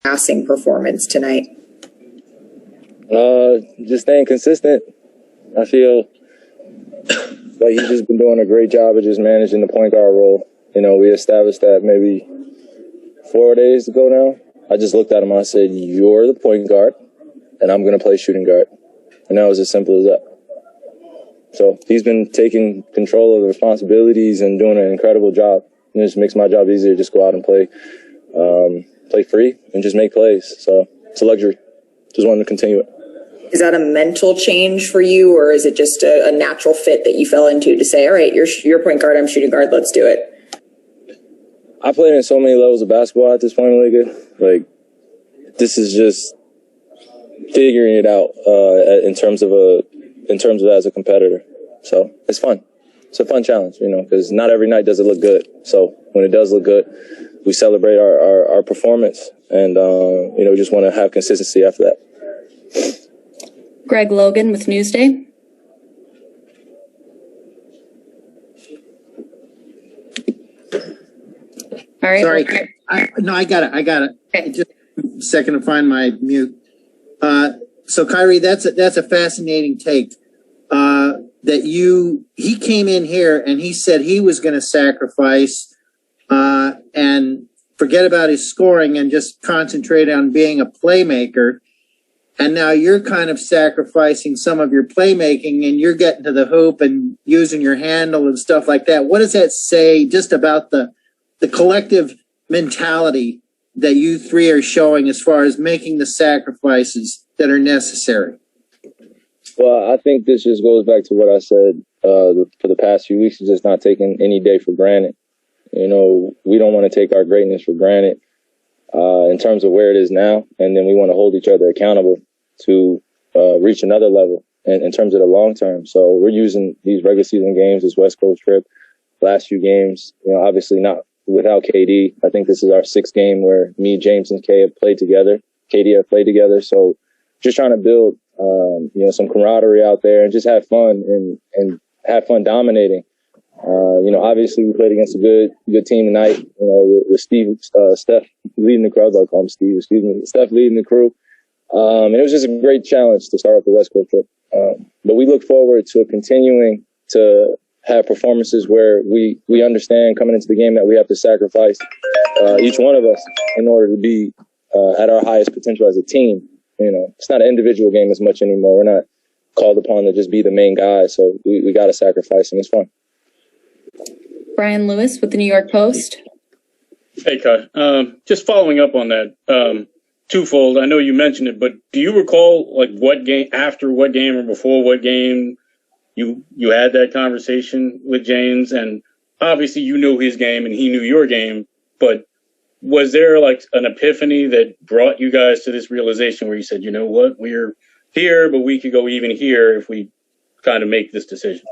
passing performance tonight? Just staying consistent. I feel like he's just been doing a great job of just managing the point guard role. You know, we established that maybe 4 days ago now. I just looked at him and I said, "You're the point guard, and I'm going to play shooting guard." And that was as simple as that. So he's been taking control of the responsibilities and doing an incredible job. And it just makes my job easier. Just go out and play free and just make plays. So it's a luxury. Just wanted to continue it. Is that a mental change for you, or is it just a natural fit that you fell into to say, all right, you're point guard, I'm shooting guard, let's do it? I played in so many levels of basketball at this point in the league. Like, this is just figuring it out in terms of as a competitor. So it's fun. It's a fun challenge, you know, because not every night does it look good. So when it does look good, we celebrate our performance, and you know, we just want to have consistency after that. Greg Logan with Newsday. All right. Sorry. I got it. Okay. Just a second to find my mute. So Kyrie, that's a fascinating take. He came in here and he said he was going to sacrifice and forget about his scoring and just concentrate on being a playmaker. And now you're kind of sacrificing some of your playmaking and you're getting to the hoop and using your handle and stuff like that. What does that say just about the collective mentality that you three are showing as far as making the sacrifices that are necessary? Well, I think this just goes back to what I said for the past few weeks, is just not taking any day for granted. You know, we don't want to take our greatness for granted in terms of where it is now, and then we want to hold each other accountable to reach another level in terms of the long term. So we're using these regular season games, this West Coast trip, last few games, you know, obviously not without KD. I think this is our sixth game where me, James, and KD have played together. So just trying to build, you know, some camaraderie out there and just have fun and have fun dominating. You know, obviously we played against a good team tonight. You know, with Steph leading the crew. I was like, call him Steve. Excuse me, Steph leading the crew. And it was just a great challenge to start off the West Coast trip. But we look forward to continuing to have performances where we understand coming into the game that we have to sacrifice each one of us in order to be at our highest potential as a team. You know, it's not an individual game as much anymore. We're not called upon to just be the main guy. So we got to sacrifice, and it's fun. Brian Lewis with the New York Post. Hey, Kai. Just following up on that, twofold. I know you mentioned it, but do you recall like what game, after what game or before what game you had that conversation with James? And obviously you knew his game and he knew your game, but was there like an epiphany that brought you guys to this realization where you said, you know what, we're here, but we could go even here if we kind of make this decision?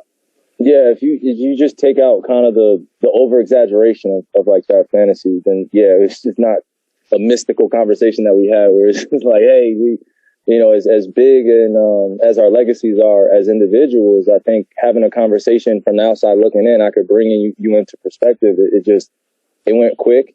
Yeah, if you just take out kind of the over exaggeration of like that fantasy, then yeah, it's just not a mystical conversation that we had where it's just like, hey, we, you know, as big and as our legacies are as individuals, I think having a conversation from the outside looking in, I could bring you into perspective. It went quick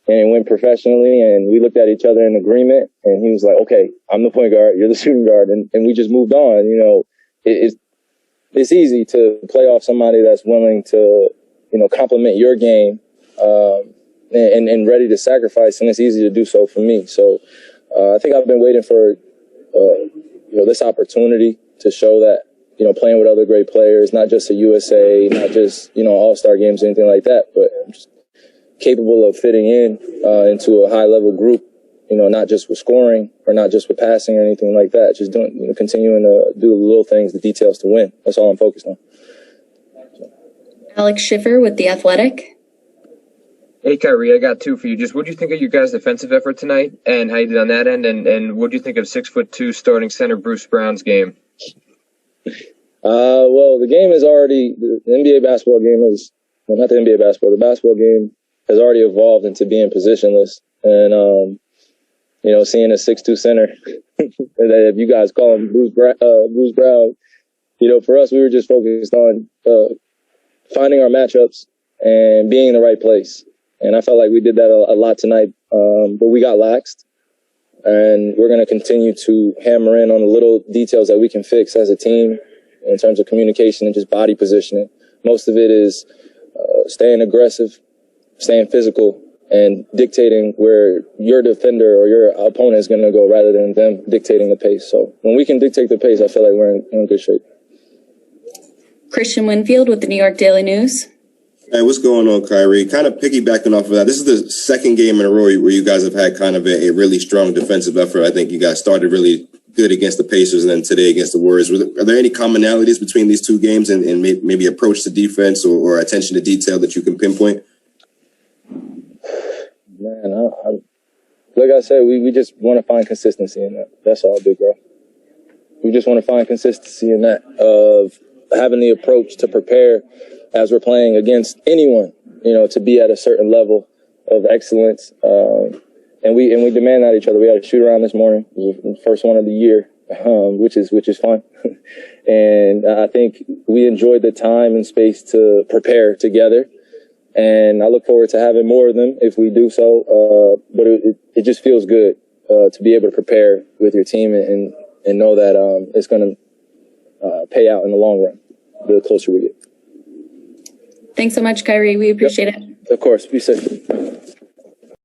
and it went professionally, and we looked at each other in agreement, and he was like, okay, I'm the point guard, you're the shooting guard, and we just moved on. You know, it's easy to play off somebody that's willing to, you know, complement your game and ready to sacrifice, and it's easy to do so for me. So I think I've been waiting for, you know, this opportunity to show that, you know, playing with other great players, not just a USA, not just, you know, all-star games or anything like that, but I'm just capable of fitting into a high-level group, you know, not just with scoring or not just with passing or anything like that. Just doing, you know, continuing to do the little things, the details to win. That's all I'm focused on. Alex Schiffer with The Athletic. Hey, Kyrie, I got two for you. Just what do you think of your guys' defensive effort tonight and how you did on that end? And what do you think of 6'2" starting center Bruce Brown's game? Well, the game is already, the NBA basketball game is, well, not the NBA basketball, the basketball game has already evolved into being positionless. And, you know, seeing a 6'2" center, if you guys call him Bruce Brown, you know, for us, we were just focused on finding our matchups and being in the right place. And I felt like we did that a lot tonight, but we got laxed. And we're going to continue to hammer in on the little details that we can fix as a team in terms of communication and just body positioning. Most of it is staying aggressive, staying physical, and dictating where your defender or your opponent is going to go rather than them dictating the pace. So when we can dictate the pace, I feel like we're in good shape. Christian Winfield with the New York Daily News. Hey, what's going on, Kyrie? Kind of piggybacking off of that, this is the second game in a row where you guys have had kind of a really strong defensive effort. I think you guys started really good against the Pacers and then today against the Warriors. Are there any commonalities between these two games and maybe approach to defense or attention to detail that you can pinpoint? Man, like I said, we just want to find consistency in that. That's all, big bro. We just want to find consistency in that of having the approach to prepare as we're playing against anyone, to be at a certain level of excellence. And we demand that each other. We had a shoot around this morning, the first one of the year, which is fun. And I think we enjoyed the time and space to prepare together. And I look forward to having more of them if we do so. But it just feels good to be able to prepare with your team and know that it's going to pay out in the long run the closer we get. Thanks so much, Kyrie. We appreciate it. Of course. Be safe.